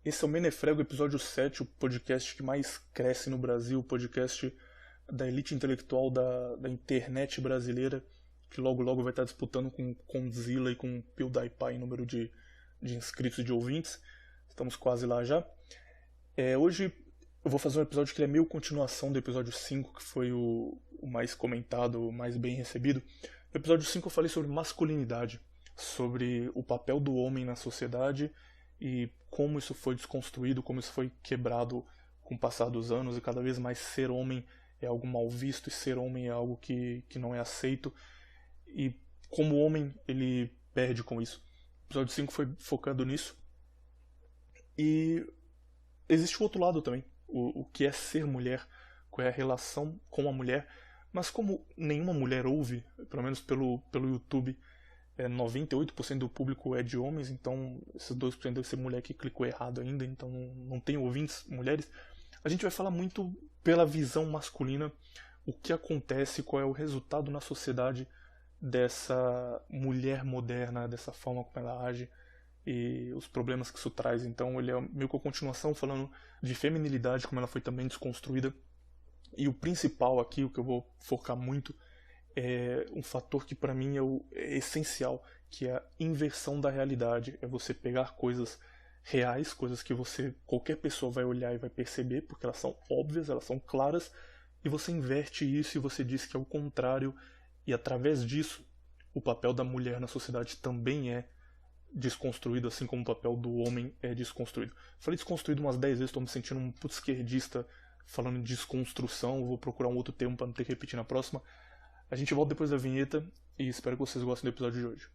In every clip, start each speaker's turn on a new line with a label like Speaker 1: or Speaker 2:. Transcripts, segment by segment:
Speaker 1: Esse é o Menefrego, episódio 7, o podcast que mais cresce no Brasil, o podcast da elite intelectual da internet brasileira, que logo logo vai estar disputando com Condzilla e com PewDiePie em número de inscritos e de ouvintes. Estamos quase lá já. Hoje eu vou fazer um episódio que é meio continuação do episódio 5, que foi o mais comentado, o mais bem recebido. No episódio 5 eu falei sobre masculinidade, sobre o papel do homem na sociedade e como isso foi desconstruído, como isso foi quebrado com o passar dos anos, e cada vez mais ser homem é algo mal visto e ser homem é algo que não é aceito, e como o homem ele perde com isso. O episódio 5 foi focado nisso. E existe o outro lado também, o que é ser mulher, qual é a relação com a mulher, mas como nenhuma mulher ouve, pelo menos pelo YouTube, 98% do público é de homens, então esses 2% deve ser mulher que clicou errado ainda, então não tem ouvintes mulheres. A gente vai falar muito pela visão masculina, o que acontece, qual é o resultado na sociedade dessa mulher moderna, dessa forma como ela age e os problemas que isso traz. Então ele é meio que a continuação falando de feminilidade, como ela foi também desconstruída. E o principal aqui, o que eu vou focar muito, é um fator que para mim é essencial, que é a inversão da realidade. É você pegar coisas reais, coisas que qualquer pessoa vai olhar e vai perceber, porque elas são óbvias, elas são claras, e você inverte isso e você diz que é o contrário, e através disso o papel da mulher na sociedade também é desconstruído, assim como o papel do homem é desconstruído. Falei desconstruído umas 10 vezes, estou me sentindo um puto esquerdista falando de desconstrução, vou procurar um outro termo para não ter que repetir na próxima. A gente volta depois da vinheta e espero que vocês gostem do episódio de hoje.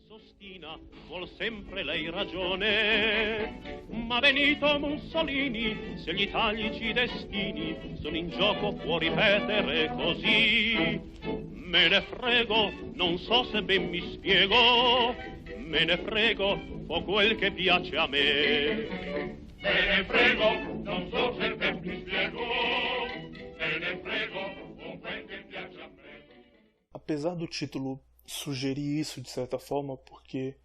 Speaker 2: Sostina, vuol sempre lei ragione, ma Benito Mussolini, se gli italici destini sono in gioco può ripetere così. Me ne frego, non so se ben mi spiego, me ne frego, fa quel che piace a me. Me ne frego, non so se ben mi spiego, me ne frego, fa quel che piace a me.
Speaker 1: Apesar do título sugerir isso de certa forma, porque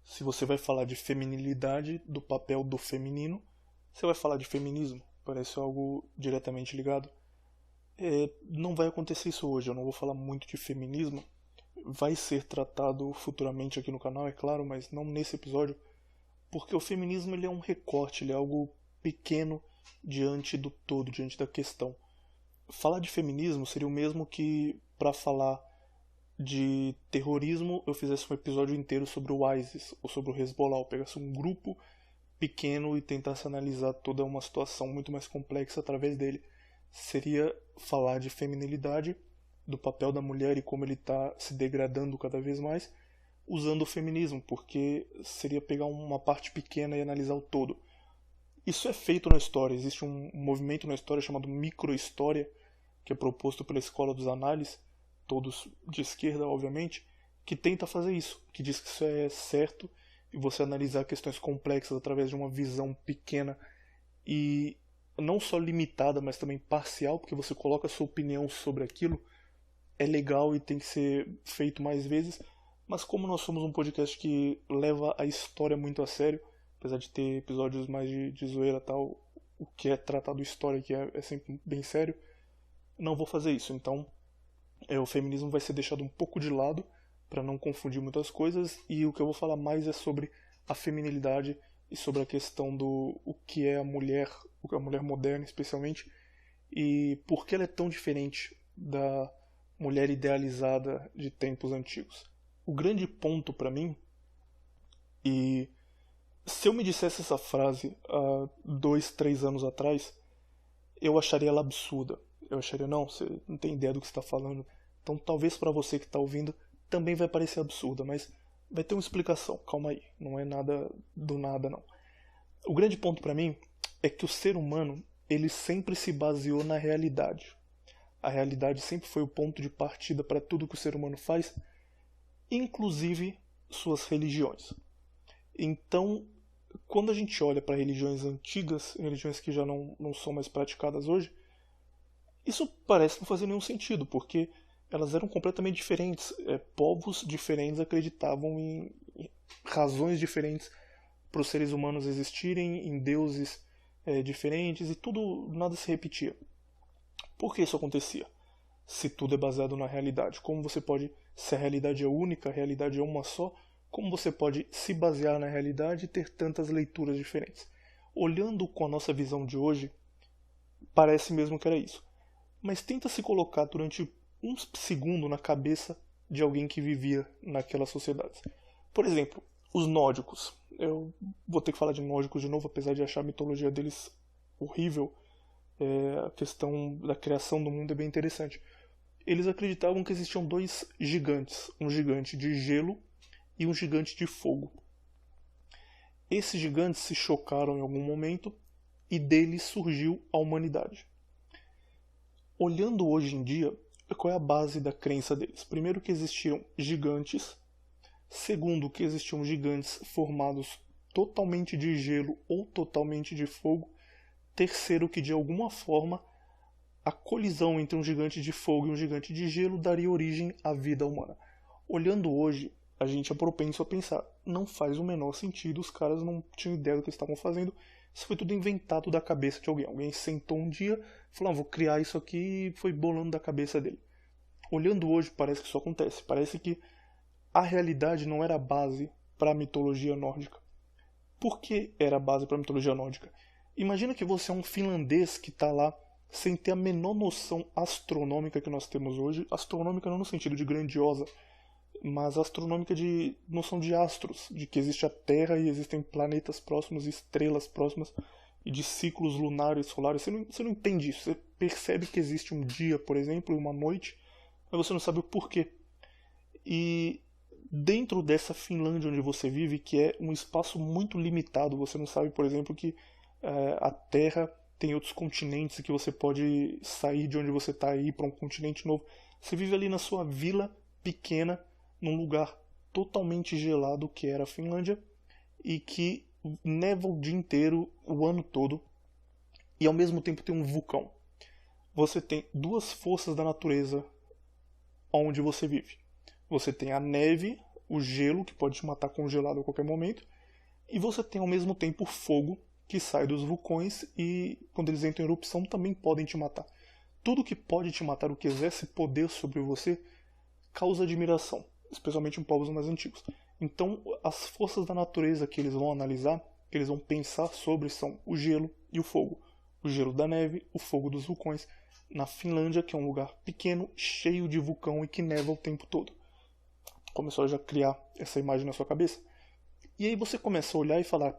Speaker 1: se você vai falar de feminilidade, do papel do feminino, você vai falar de feminismo, parece algo diretamente ligado. Não vai acontecer isso hoje, eu não vou falar muito de feminismo, vai ser tratado futuramente aqui no canal, é claro, mas não nesse episódio, porque o feminismo ele é um recorte, ele é algo pequeno diante do todo, diante da questão. Falar de feminismo seria o mesmo que para falar de terrorismo eu fizesse um episódio inteiro sobre o ISIS ou sobre o Hezbollah, eu pegasse um grupo pequeno e tentasse analisar toda uma situação muito mais complexa através dele. Seria falar de feminilidade, do papel da mulher e como ele está se degradando cada vez mais, usando o feminismo, porque seria pegar uma parte pequena e analisar o todo. Isso é feito na história, existe um movimento na história chamado microhistória, que é proposto pela Escola dos Análises, todos de esquerda, obviamente, que tenta fazer isso, que diz que isso é certo, e você analisar questões complexas através de uma visão pequena e não só limitada, mas também parcial, porque você coloca a sua opinião sobre aquilo, é legal e tem que ser feito mais vezes, mas como nós somos um podcast que leva a história muito a sério, apesar de ter episódios mais de zoeira e tal, o que é tratado história que é sempre bem sério, não vou fazer isso, então o feminismo vai ser deixado um pouco de lado para não confundir muitas coisas, e o que eu vou falar mais é sobre a feminilidade e sobre a questão do o que é a mulher moderna especialmente, e por que ela é tão diferente da mulher idealizada de tempos antigos. O grande ponto para mim, e se eu me dissesse essa frase há 2, 3 anos atrás, eu acharia ela absurda. Eu acharia, não, você não tem ideia do que você está falando. Então talvez para você que está ouvindo também vai parecer absurda, mas vai ter uma explicação, calma aí, não é nada do nada não. O grande ponto para mim é que o ser humano, ele sempre se baseou na realidade. A realidade sempre foi o ponto de partida para tudo que o ser humano faz, inclusive suas religiões. Então, quando a gente olha para religiões antigas, religiões que já não são mais praticadas hoje, isso parece não fazer nenhum sentido, porque elas eram completamente diferentes. Povos diferentes acreditavam em razões diferentes para os seres humanos existirem em deuses diferentes e tudo, nada se repetia. Por que isso acontecia? Se tudo é baseado na realidade, como você pode, se a realidade é única, a realidade é uma só, como você pode se basear na realidade e ter tantas leituras diferentes? Olhando com a nossa visão de hoje, parece mesmo que era isso. Mas tenta se colocar durante um segundo na cabeça de alguém que vivia naquelas sociedades. Por exemplo, os nórdicos. Eu vou ter que falar de nórdicos de novo, apesar de achar a mitologia deles horrível. A questão da criação do mundo é bem interessante. Eles acreditavam que existiam dois gigantes, um gigante de gelo e um gigante de fogo. Esses gigantes se chocaram em algum momento e deles surgiu a humanidade. Olhando hoje em dia, qual é a base da crença deles? Primeiro, que existiam gigantes. Segundo, que existiam gigantes formados totalmente de gelo ou totalmente de fogo. Terceiro, que de alguma forma a colisão entre um gigante de fogo e um gigante de gelo daria origem à vida humana. Olhando hoje, a gente é propenso a pensar, não faz o menor sentido, os caras não tinham ideia do que estavam fazendo, isso foi tudo inventado da cabeça de alguém. Alguém sentou um dia, falou, vou criar isso aqui, e foi bolando da cabeça dele. Olhando hoje, parece que isso acontece, parece que a realidade não era a base para a mitologia nórdica. Por que era a base para a mitologia nórdica? Imagina que você é um finlandês que está lá sem ter a menor noção astronômica que nós temos hoje, astronômica não no sentido de grandiosa, mas astronômica de noção de astros, de que existe a Terra e existem planetas próximos, estrelas próximas, e de ciclos lunares e solares. Você não entende isso. Você percebe que existe um dia, por exemplo, e uma noite, mas você não sabe o porquê. E dentro dessa Finlândia onde você vive, que é um espaço muito limitado, você não sabe, por exemplo, que a Terra tem outros continentes, que você pode sair de onde você está e ir para um continente novo. Você vive ali na sua vila pequena, num lugar totalmente gelado que era a Finlândia e que neva o dia inteiro, o ano todo, e ao mesmo tempo tem um vulcão. Você tem duas forças da natureza onde você vive. Você tem a neve, o gelo, que pode te matar congelado a qualquer momento, e você tem ao mesmo tempo o fogo, que sai dos vulcões e quando eles entram em erupção também podem te matar. Tudo que pode te matar, o que exerce poder sobre você, causa admiração, especialmente em povos mais antigos. Então, as forças da natureza que eles vão analisar, que eles vão pensar sobre, são o gelo e o fogo. O gelo da neve, o fogo dos vulcões. Na Finlândia, que é um lugar pequeno, cheio de vulcão e que neva o tempo todo. Começou a já criar essa imagem na sua cabeça. E aí você começa a olhar e falar,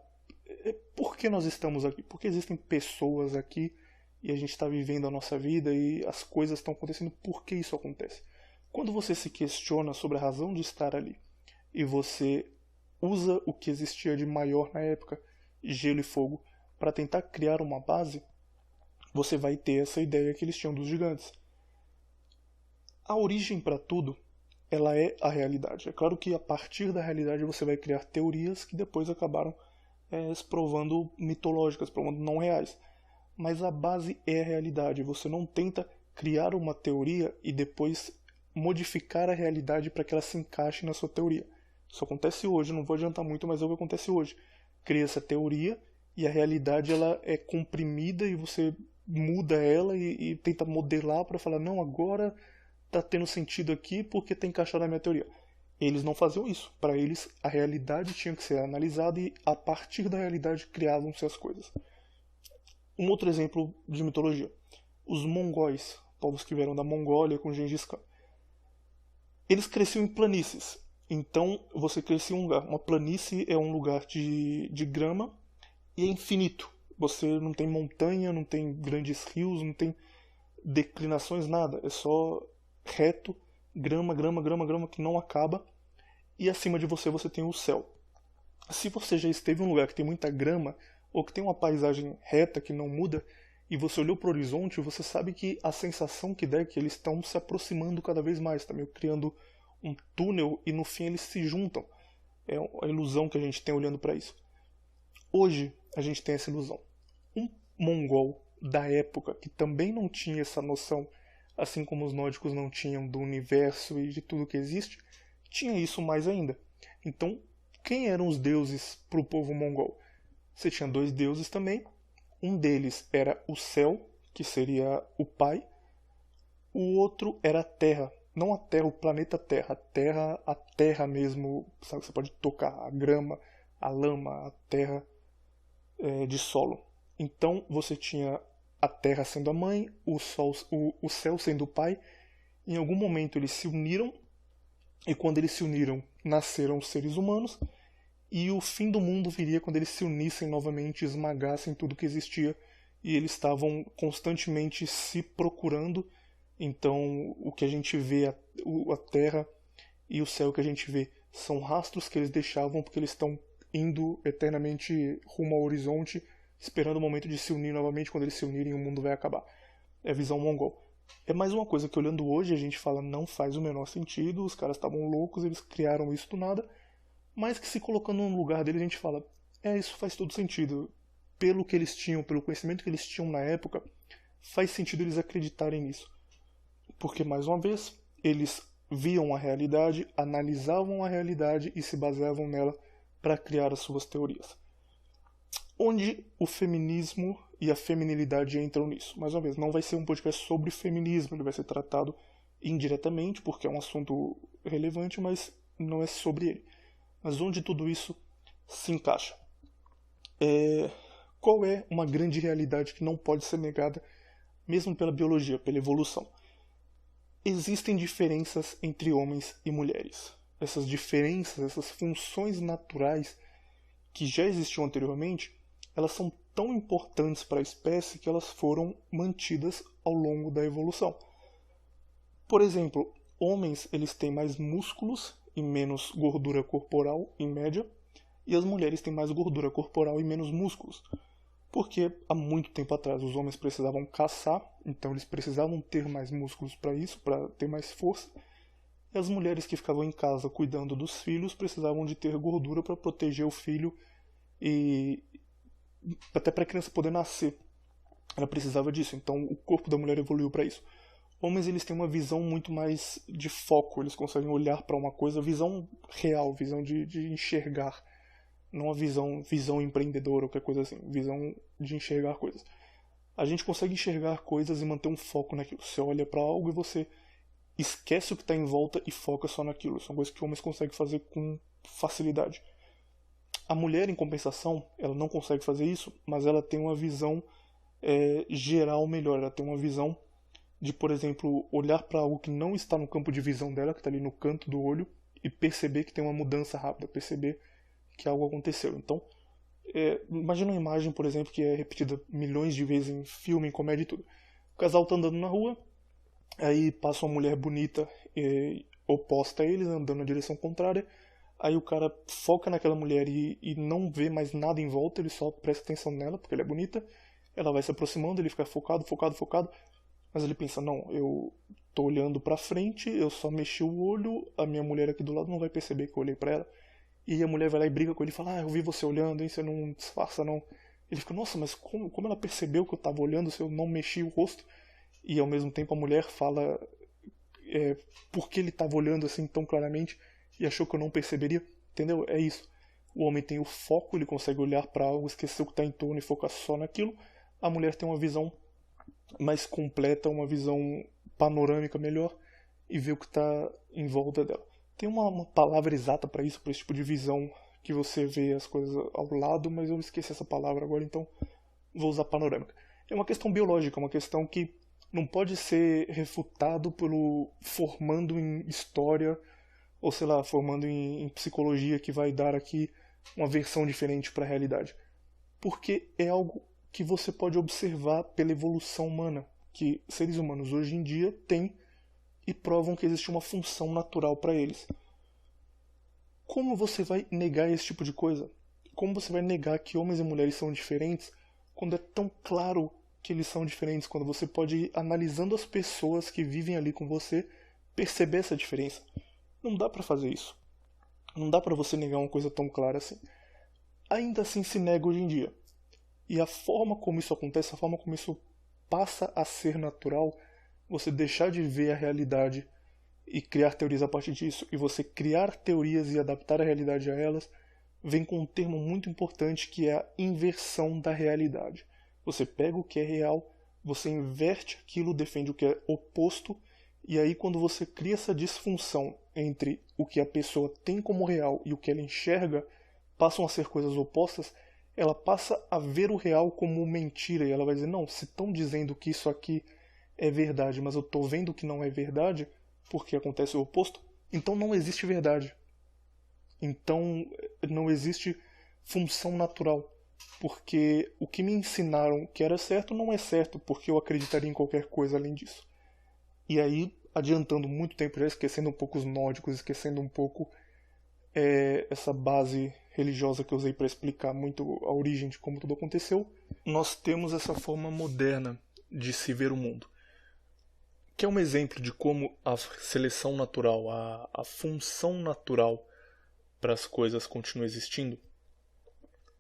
Speaker 1: por que nós estamos aqui? Por que existem pessoas aqui e a gente está vivendo a nossa vida e as coisas estão acontecendo? Por que isso acontece? Quando você se questiona sobre a razão de estar ali e você usa o que existia de maior na época, gelo e fogo, para tentar criar uma base, você vai ter essa ideia que eles tinham dos gigantes. A origem para tudo, ela é a realidade. É claro que a partir da realidade você vai criar teorias que depois acabaram se provando mitológicas, provando não reais. Mas a base é a realidade. Você não tenta criar uma teoria e depois modificar a realidade para que ela se encaixe na sua teoria. Isso acontece hoje, não vou adiantar muito, mas é o que acontece hoje. Cria essa teoria e a realidade ela é comprimida e você muda ela e tenta modelar para falar, não, agora está tendo sentido aqui porque está encaixado na minha teoria. Eles não faziam isso. Para eles, a realidade tinha que ser analisada e a partir da realidade criavam-se as coisas. Um outro exemplo de mitologia. Os mongóis, povos que vieram da Mongólia com Gengis Khan. Eles cresciam em planícies. Então, você crescia em um lugar. Uma planície é um lugar de grama e é infinito. Você não tem montanha, não tem grandes rios, não tem declinações, nada. É só reto, grama, grama, grama, grama que não acaba. E acima de você tem o céu. Se você já esteve em um lugar que tem muita grama, ou que tem uma paisagem reta que não muda, e você olhou para o horizonte, você sabe que a sensação que dá é que eles estão se aproximando cada vez mais, tá meio criando um túnel e no fim eles se juntam. É a ilusão que a gente tem olhando para isso. Hoje a gente tem essa ilusão. Um mongol da época que também não tinha essa noção, assim como os nórdicos não tinham do universo e de tudo que existe, tinha isso mais ainda. Então, quem eram os deuses para o povo mongol? Você tinha dois deuses também. Um deles era o céu, que seria o pai. O outro era a terra. Não a terra, o planeta Terra. A terra mesmo, sabe, que você pode tocar, a grama, a lama, a terra de solo. Então você tinha a terra sendo a mãe, o céu sendo o pai. Em algum momento eles se uniram, e quando eles se uniram, nasceram os seres humanos, e o fim do mundo viria quando eles se unissem novamente, esmagassem tudo que existia, e eles estavam constantemente se procurando. Então o que a gente vê, a terra e o céu que a gente vê, são rastros que eles deixavam porque eles estão indo eternamente rumo ao horizonte, esperando o momento de se unir novamente. Quando eles se unirem, o mundo vai acabar. É a visão mongol. É mais uma coisa que, olhando hoje, a gente fala não faz o menor sentido, os caras estavam loucos, eles criaram isso do nada, mas que, se colocando no lugar deles, a gente fala, isso faz todo sentido. Pelo que eles tinham, pelo conhecimento que eles tinham na época, faz sentido eles acreditarem nisso. Porque, mais uma vez, eles viam a realidade, analisavam a realidade e se baseavam nela para criar as suas teorias. Onde o feminismo e a feminilidade entram nisso? Mais uma vez, não vai ser um podcast sobre feminismo, ele vai ser tratado indiretamente, porque é um assunto relevante, mas não é sobre ele. Mas onde tudo isso se encaixa? Qual é uma grande realidade que não pode ser negada, mesmo pela biologia, pela evolução? Existem diferenças entre homens e mulheres. Essas diferenças, essas funções naturais que já existiam anteriormente, elas são tão importantes para a espécie que elas foram mantidas ao longo da evolução. Por exemplo, homens eles têm mais músculos e menos gordura corporal, em média, e as mulheres têm mais gordura corporal e menos músculos. Porque há muito tempo atrás os homens precisavam caçar, então eles precisavam ter mais músculos para isso, para ter mais força. E as mulheres que ficavam em casa cuidando dos filhos precisavam de ter gordura para proteger o filho e até para a criança poder nascer. Ela precisava disso, então o corpo da mulher evoluiu para isso. Homens eles têm uma visão muito mais de foco, eles conseguem olhar para uma coisa, visão real, visão de enxergar. Não a visão empreendedora ou qualquer coisa assim, visão de enxergar coisas. A gente consegue enxergar coisas e manter um foco naquilo. Você olha para algo e você esquece o que está em volta e foca só naquilo. São coisas que homens conseguem fazer com facilidade. A mulher, em compensação, ela não consegue fazer isso, mas ela tem uma visão geral melhor. Ela tem uma visão de, por exemplo, olhar para algo que não está no campo de visão dela, que está ali no canto do olho, e perceber que tem uma mudança rápida, perceber que algo aconteceu. Então, imagina uma imagem, por exemplo, que é repetida milhões de vezes em filme, em comédia e tudo. O casal está andando na rua, aí passa uma mulher bonita oposta a eles, andando na direção contrária, aí o cara foca naquela mulher e não vê mais nada em volta, ele só presta atenção nela, porque ela é bonita, ela vai se aproximando, ele fica focado, mas ele pensa, não, eu tô olhando pra frente, eu só mexi o olho, a minha mulher aqui do lado não vai perceber que eu olhei pra ela. E a mulher vai lá e briga com ele e fala, eu vi você olhando, hein, você não disfarça não. Ele fica, nossa, mas como ela percebeu que eu tava olhando se eu não mexi o rosto? E ao mesmo tempo a mulher fala por que ele tava olhando assim tão claramente e achou que eu não perceberia. Entendeu? É isso. O homem tem o foco, ele consegue olhar para algo, esquecer o que está em torno e focar só naquilo. A mulher tem uma visão mais completa, uma visão panorâmica melhor e vê o que está em volta dela. Tem uma palavra exata para isso, para esse tipo de visão que você vê as coisas ao lado, mas eu esqueci essa palavra agora, então vou usar panorâmica. É uma questão biológica, uma questão que não pode ser refutado pelo formando em história ou sei lá, formando em psicologia que vai dar aqui uma versão diferente para a realidade. Porque é algo que você pode observar pela evolução humana, que seres humanos hoje em dia têm e provam que existe uma função natural para eles. Como você vai negar esse tipo de coisa? Como você vai negar que homens e mulheres são diferentes quando é tão claro que eles são diferentes, quando você pode ir analisando as pessoas que vivem ali com você, perceber essa diferença? Não dá pra fazer isso. Não dá pra você negar uma coisa tão clara assim. Ainda assim se nega hoje em dia. E a forma como isso acontece, a forma como isso passa a ser natural, você deixar de ver a realidade e criar teorias a partir disso, e você criar teorias e adaptar a realidade a elas, vem com um termo muito importante que é a inversão da realidade. Você pega o que é real, você inverte aquilo, defende o que é oposto, e aí quando você cria essa disfunção entre o que a pessoa tem como real e o que ela enxerga, passam a ser coisas opostas, ela passa a ver o real como mentira, e ela vai dizer, não, se estão dizendo que isso aqui é verdade, mas eu estou vendo que não é verdade, porque acontece o oposto, então não existe verdade. Então não existe função natural, porque o que me ensinaram que era certo não é certo, porque eu acreditaria em qualquer coisa além disso. E aí, adiantando muito tempo, já esquecendo um pouco os nórdicos, esquecendo um pouco essa base religiosa que eu usei para explicar muito a origem de como tudo aconteceu, nós temos essa forma moderna de se ver o mundo, que é um exemplo de como a seleção natural, a função natural para as coisas continua existindo.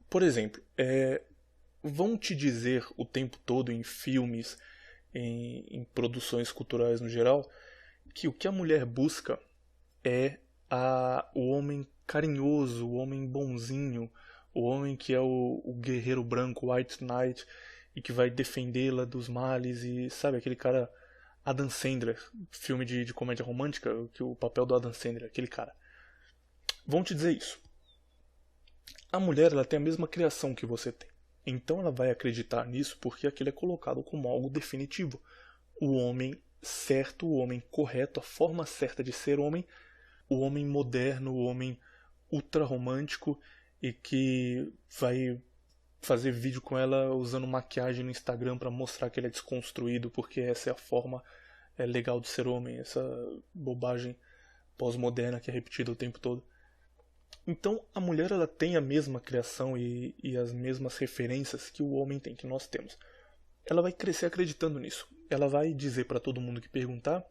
Speaker 1: Por exemplo, vão te dizer o tempo todo em filmes, em produções culturais no geral, que o que a mulher busca é o homem carinhoso, o homem bonzinho, o homem que é o guerreiro branco, o White Knight, e que vai defendê-la dos males, e sabe, aquele cara Adam Sandler, filme de comédia romântica, que o papel do Adam Sandler, aquele cara. Vão te dizer isso. A mulher, ela tem a mesma criação que você tem. Então ela vai acreditar nisso porque aquilo é colocado como algo definitivo. O homem certo, o homem correto, a forma certa de ser homem, o homem moderno, o homem ultra romântico e que vai fazer vídeo com ela usando maquiagem no Instagram para mostrar que ele é desconstruído, porque essa é a forma legal de ser homem, essa bobagem pós-moderna que é repetida o tempo todo. Então a mulher, ela tem a mesma criação e as mesmas referências que o homem tem, que nós temos. Ela vai crescer acreditando nisso. Ela vai dizer para todo mundo que perguntar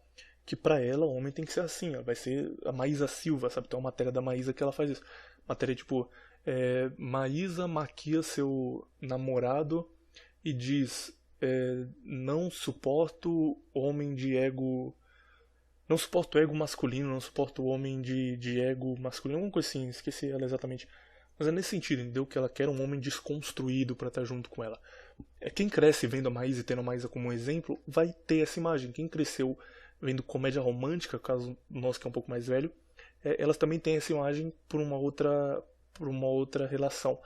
Speaker 1: que para ela o homem tem que ser assim. Ela vai ser a Maísa Silva, sabe? Tem uma matéria da Maísa que ela faz isso. Matéria tipo, Maísa maquia seu namorado e diz, não suporto homem de ego... Não suporto ego masculino, não suporto homem de ego masculino, alguma coisa assim, esqueci ela exatamente. Mas é nesse sentido, entendeu? Que ela quer um homem desconstruído para estar junto com ela. Quem cresce vendo a Maísa e tendo a Maísa como um exemplo, vai ter essa imagem. Quem cresceu vendo comédia romântica, caso nós que é um pouco mais velho, elas também têm essa imagem por uma outra relação.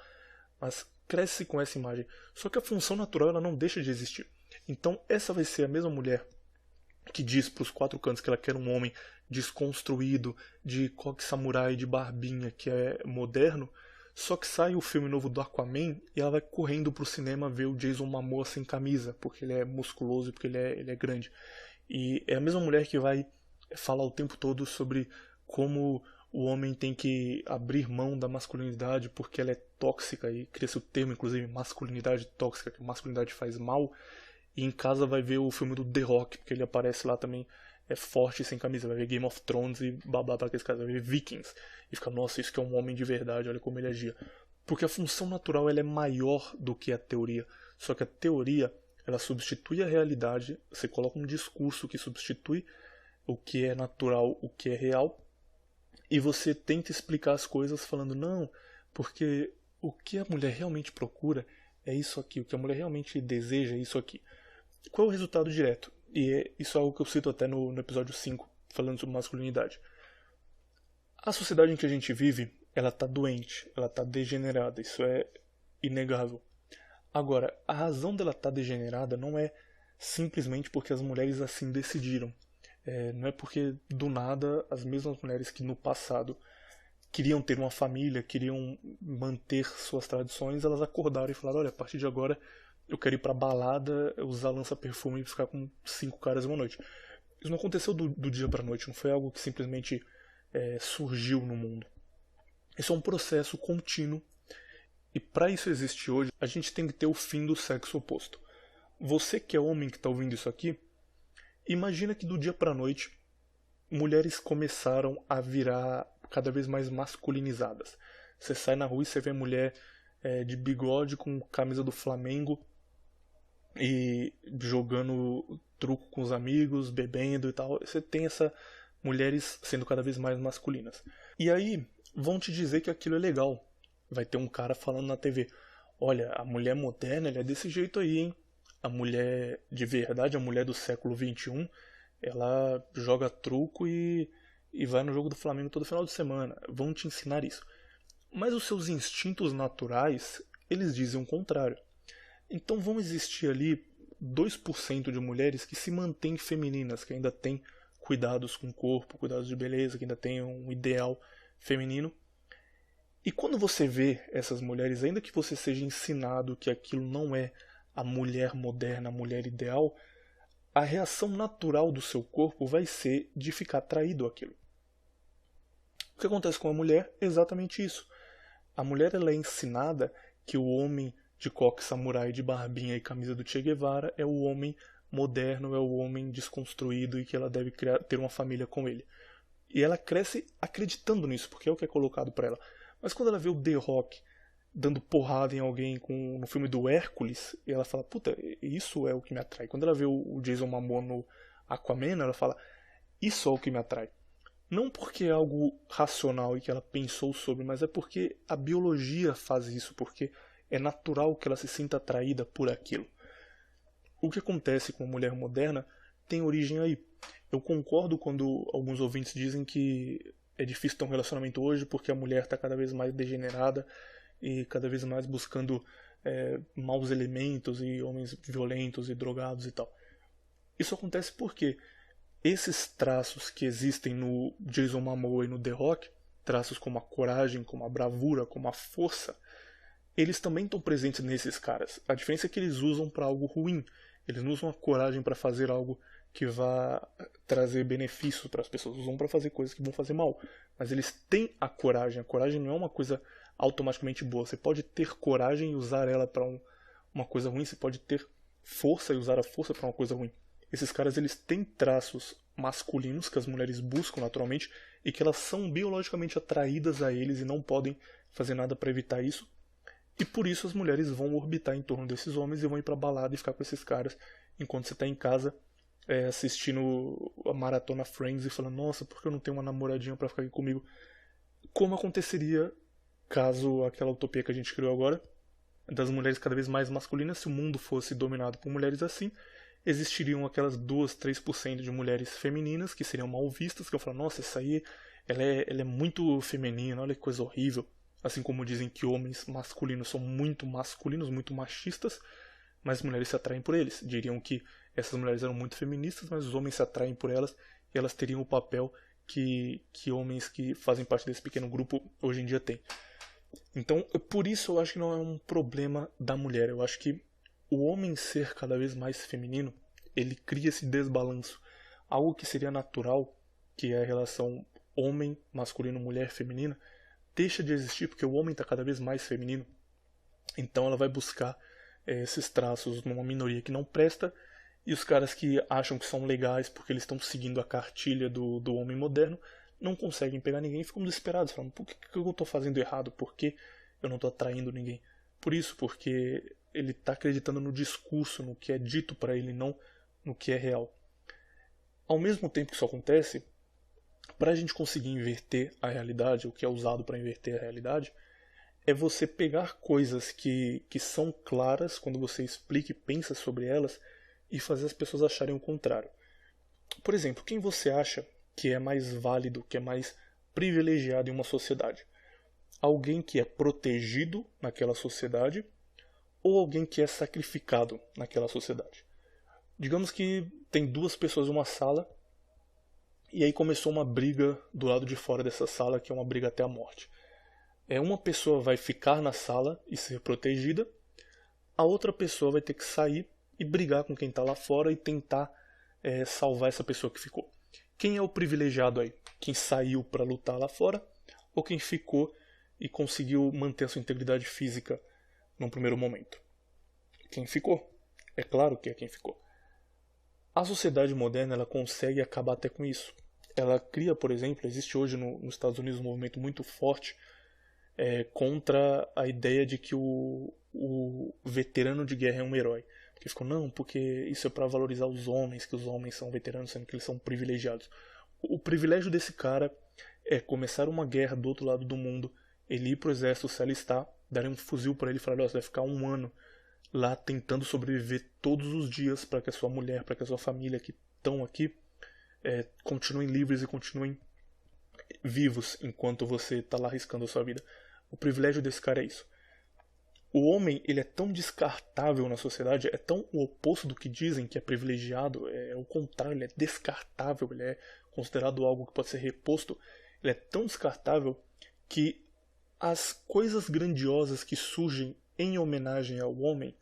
Speaker 1: Mas cresce com essa imagem. Só que a função natural, ela não deixa de existir. Então essa vai ser a mesma mulher que diz para os quatro cantos que ela quer um homem desconstruído, de coque samurai, de barbinha, que é moderno, só que sai o filme novo do Aquaman e ela vai correndo pro cinema ver o Jason Momoa sem camisa, porque ele é musculoso e porque ele é grande. E é a mesma mulher que vai falar o tempo todo sobre como o homem tem que abrir mão da masculinidade porque ela é tóxica, e cria-se o termo, inclusive, masculinidade tóxica, que a masculinidade faz mal. E em casa vai ver o filme do The Rock, porque ele aparece lá também, forte sem camisa. Vai ver Game of Thrones e babá para aqueles caras. Vai ver Vikings. E fica, nossa, isso que é um homem de verdade, olha como ele agia. Porque a função natural, ela é maior do que a teoria. Só que a teoria, ela substitui a realidade. Você coloca um discurso que substitui o que é natural, o que é real. E você tenta explicar as coisas falando, não, porque o que a mulher realmente procura é isso aqui. O que a mulher realmente deseja é isso aqui. Qual é o resultado direto? E isso é algo que eu cito até no episódio 5, falando sobre masculinidade. A sociedade em que a gente vive, ela está doente, ela está degenerada, isso é inegável. Agora, a razão dela estar degenerada não é simplesmente porque as mulheres assim decidiram. Não é porque, do nada, as mesmas mulheres que no passado queriam ter uma família, queriam manter suas tradições, elas acordaram e falaram, olha, a partir de agora eu quero ir pra balada, usar lança-perfume e ficar com 5 caras uma noite. Isso não aconteceu do dia pra noite, não foi algo que simplesmente surgiu no mundo. Isso é um processo contínuo, e para isso existir hoje, a gente tem que ter o fim do sexo oposto. Você que é homem que está ouvindo isso aqui, imagina que do dia pra noite, mulheres começaram a virar cada vez mais masculinizadas. Você sai na rua e você vê mulher de bigode com camisa do Flamengo e jogando truco com os amigos, bebendo e tal. Você tem essas mulheres sendo cada vez mais masculinas. E aí vão te dizer que aquilo é legal. vai ter um cara falando na TV, olha, a mulher moderna ela é desse jeito aí, hein? A mulher de verdade, a mulher do século XXI, ela joga truco e vai no jogo do Flamengo todo final de semana. Vão te ensinar isso. Mas os seus instintos naturais, eles dizem o contrário. Então vão existir ali 2% de mulheres que se mantêm femininas, que ainda têm cuidados com o corpo, cuidados de beleza, que ainda têm um ideal feminino. E quando você vê essas mulheres, ainda que você seja ensinado que aquilo não é a mulher moderna, a mulher ideal, a reação natural do seu corpo vai ser de ficar atraído àquilo. O que acontece com a mulher é exatamente isso. A mulher ela é ensinada que o homem de coque samurai, de barbinha e camisa do Che Guevara é o homem moderno, é o homem desconstruído e que ela deve ter uma família com ele. E ela cresce acreditando nisso, porque é o que é colocado para ela. Mas quando ela vê o The Rock dando porrada em alguém no filme do Hércules, e ela fala, puta, isso é o que me atrai. Quando ela vê o Jason Momoa no Aquaman, ela fala, isso é o que me atrai. Não porque é algo racional e que ela pensou sobre, mas é porque a biologia faz isso, porque é natural que ela se sinta atraída por aquilo. O que acontece com a mulher moderna tem origem aí. Eu concordo quando alguns ouvintes dizem que é difícil ter um relacionamento hoje porque a mulher está cada vez mais degenerada e cada vez mais buscando maus elementos e homens violentos e drogados e tal. Isso acontece porque esses traços que existem no Jason Momoa e no The Rock, traços como a coragem, como a bravura, como a força, eles também estão presentes nesses caras. A diferença é que eles usam para algo ruim. Eles não usam a coragem para fazer algo que vá trazer benefício para as pessoas. Usam para fazer coisas que vão fazer mal. Mas eles têm a coragem. A coragem não é uma coisa automaticamente boa. Você pode ter coragem e usar ela para uma coisa ruim. Você pode ter força e usar a força para uma coisa ruim. Esses caras eles têm traços masculinos que as mulheres buscam naturalmente e que elas são biologicamente atraídas a eles e não podem fazer nada para evitar isso. E por isso as mulheres vão orbitar em torno desses homens e vão ir pra balada e ficar com esses caras enquanto você tá em casa assistindo a maratona Friends e falando, nossa, por que eu não tenho uma namoradinha pra ficar aqui comigo? Como aconteceria caso aquela utopia que a gente criou agora, das mulheres cada vez mais masculinas, se o mundo fosse dominado por mulheres assim, existiriam aquelas 2-3% de mulheres femininas que seriam mal vistas, que eu falo, nossa, essa aí ela é muito feminina, olha que coisa horrível. Assim como dizem que homens masculinos são muito masculinos, muito machistas, mas as mulheres se atraem por eles. Diriam que essas mulheres eram muito feministas, mas os homens se atraem por elas e elas teriam o papel que homens que fazem parte desse pequeno grupo hoje em dia têm. Então, por isso eu acho que não é um problema da mulher. Eu acho que o homem ser cada vez mais feminino, ele cria esse desbalanço. Algo que seria natural, que é a relação homem, masculino, mulher, feminina, deixa de existir porque o homem está cada vez mais feminino. Então ela vai buscar esses traços numa minoria que não presta, e os caras que acham que são legais porque eles estão seguindo a cartilha do homem moderno não conseguem pegar ninguém e ficam desesperados, falando, por que eu estou fazendo errado? Por que eu não estou atraindo ninguém? Por isso, porque ele está acreditando no discurso, no que é dito para ele, não no que é real. Ao mesmo tempo que isso acontece, para a gente conseguir inverter a realidade, o que é usado para inverter a realidade, é você pegar coisas que são claras quando você explica e pensa sobre elas e fazer as pessoas acharem o contrário. Por exemplo, quem você acha que é mais válido, que é mais privilegiado em uma sociedade? Alguém que é protegido naquela sociedade ou alguém que é sacrificado naquela sociedade? Digamos que tem duas pessoas em uma sala e aí começou uma briga do lado de fora dessa sala, que é uma briga até a morte. Uma pessoa vai ficar na sala e ser protegida, a outra pessoa vai ter que sair e brigar com quem está lá fora e tentar salvar essa pessoa que ficou. Quem é o privilegiado aí? Quem saiu para lutar lá fora ou quem ficou e conseguiu manter a sua integridade física num primeiro momento? Quem ficou. É claro que é quem ficou. A sociedade moderna ela consegue acabar até com isso. Ela cria, por exemplo, existe hoje nos Estados Unidos um movimento muito forte contra a ideia de que o veterano de guerra é um herói. Porque ficou, não, porque isso é para valorizar os homens, que os homens são veteranos, sendo que eles são privilegiados. O privilégio desse cara é começar uma guerra do outro lado do mundo ele ir pro exército, se alistar, darem um fuzil para ele e falar: você vai ficar 1 ano lá tentando sobreviver todos os dias para que a sua mulher, para que a sua família que estão aqui continuem livres e continuem vivos enquanto você está lá arriscando a sua vida. O privilégio desse cara é isso. O homem, ele é tão descartável na sociedade, é tão o oposto do que dizem que é privilegiado, é o contrário, ele é descartável, ele é considerado algo que pode ser reposto, ele é tão descartável que as coisas grandiosas que surgem em homenagem ao homem,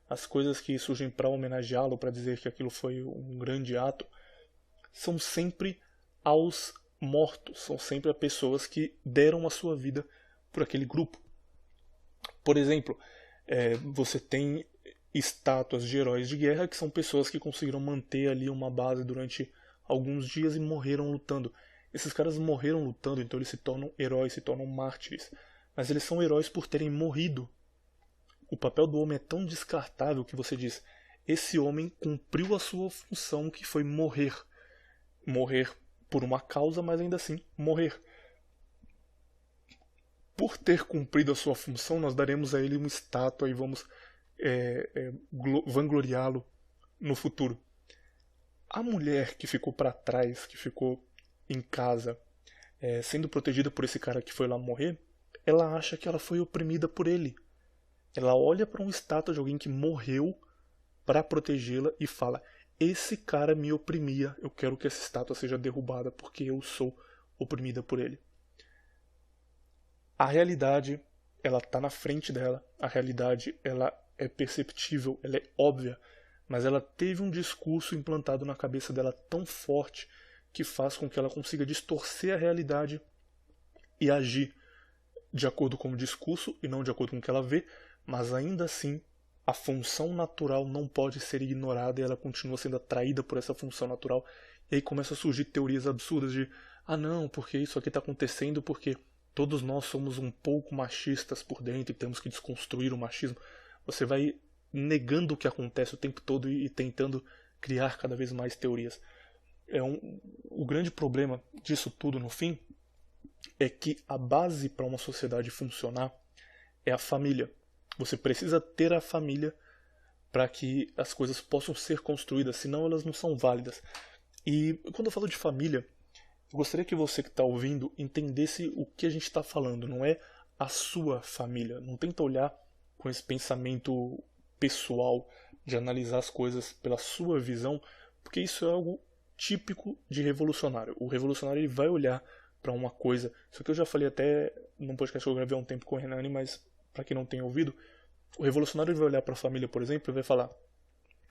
Speaker 1: as coisas que surgem para homenageá-lo, para dizer que aquilo foi um grande ato, são sempre aos mortos, são sempre a pessoas que deram a sua vida por aquele grupo. Por exemplo, você tem estátuas de heróis de guerra que são pessoas que conseguiram manter ali uma base durante alguns dias e morreram lutando. Esses caras morreram lutando, então eles se tornam heróis, se tornam mártires. Mas eles são heróis por terem morrido. O papel do homem é tão descartável que você diz: esse homem cumpriu a sua função, que foi morrer. Morrer por uma causa, mas ainda assim morrer. Por ter cumprido a sua função, nós daremos a ele uma estátua e vamos vangloriá-lo no futuro. A mulher que ficou para trás, que ficou em casa, sendo protegida por esse cara que foi lá morrer, ela acha que ela foi oprimida por ele. Ela olha para uma estátua de alguém que morreu para protegê-la e fala: esse cara me oprimia, eu quero que essa estátua seja derrubada porque eu sou oprimida por ele. A realidade, ela está na frente dela, a realidade ela é perceptível, ela é óbvia, mas ela teve um discurso implantado na cabeça dela tão forte que faz com que ela consiga distorcer a realidade e agir de acordo com o discurso e não de acordo com o que ela vê, mas ainda assim a função natural não pode ser ignorada e ela continua sendo atraída por essa função natural. E aí começam a surgir teorias absurdas de: não, porque isso aqui está acontecendo porque todos nós somos um pouco machistas por dentro e temos que desconstruir o machismo. Você vai negando o que acontece o tempo todo e tentando criar cada vez mais teorias. O grande problema disso tudo, no fim, é que a base para uma sociedade funcionar é a família. Você precisa ter a família para que as coisas possam ser construídas, senão elas não são válidas. E quando eu falo de família, eu gostaria que você que está ouvindo entendesse o que a gente está falando. Não é a sua família. Não tenta olhar com esse pensamento pessoal de analisar as coisas pela sua visão, porque isso é algo típico de revolucionário. O revolucionário ele vai olhar para uma coisa. Isso aqui eu já falei até num podcast que eu gravei há um tempo com o Renani, mas para quem não tem ouvido, o revolucionário ele vai olhar para a família, por exemplo, e vai falar: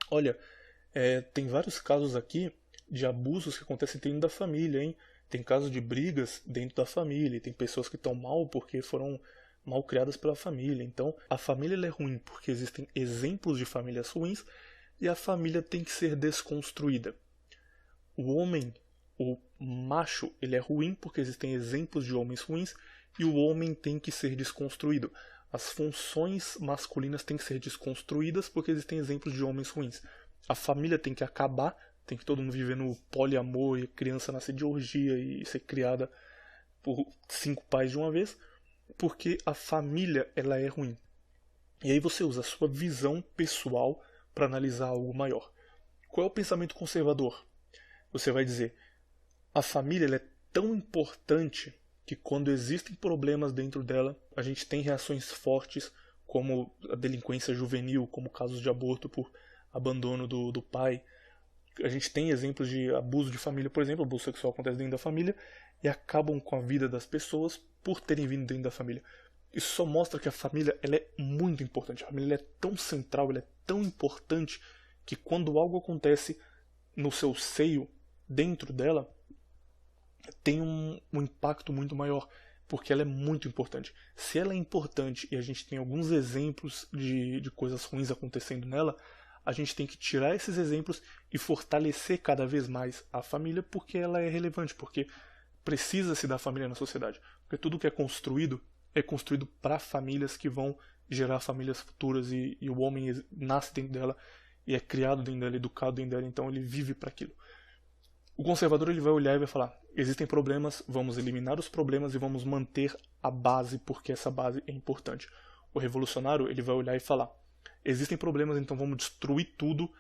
Speaker 1: olha, tem vários casos aqui de abusos que acontecem dentro da família, hein? Tem casos de brigas dentro da família, tem pessoas que estão mal porque foram mal criadas pela família. Então, a família ela é ruim porque existem exemplos de famílias ruins e a família tem que ser desconstruída. O homem, o macho, ele é ruim porque existem exemplos de homens ruins e o homem tem que ser desconstruído. As funções masculinas têm que ser desconstruídas porque existem exemplos de homens ruins. A família tem que acabar. Tem que todo mundo viver no poliamor e a criança nascer de orgia e ser criada por 5 pais de uma vez, porque a família ela é ruim. E aí você usa a sua visão pessoal para analisar algo maior. Qual é o pensamento conservador? Você vai dizer: a família ela é tão importante que quando existem problemas dentro dela, a gente tem reações fortes, como a delinquência juvenil, como casos de aborto por abandono do pai. A gente tem exemplos de abuso de família, por exemplo, abuso sexual acontece dentro da família e acabam com a vida das pessoas por terem vindo dentro da família. Isso só mostra que a família ela é muito importante. A família ela é tão central, ela é tão importante que quando algo acontece no seu seio, dentro dela, tem um impacto muito maior, porque ela é muito importante. Se ela é importante e a gente tem alguns exemplos de coisas ruins acontecendo nela, a gente tem que tirar esses exemplos e fortalecer cada vez mais a família, porque ela é relevante, porque precisa-se da família na sociedade. Porque tudo que é construído para famílias que vão gerar famílias futuras e o homem nasce dentro dela e é criado dentro dela, educado dentro dela, então ele vive para aquilo. O conservador ele vai olhar e vai falar: Existem problemas, vamos eliminar os problemas e vamos manter a base, porque essa base é importante. O revolucionário, ele vai olhar e falar: existem problemas, então vamos destruir tudo,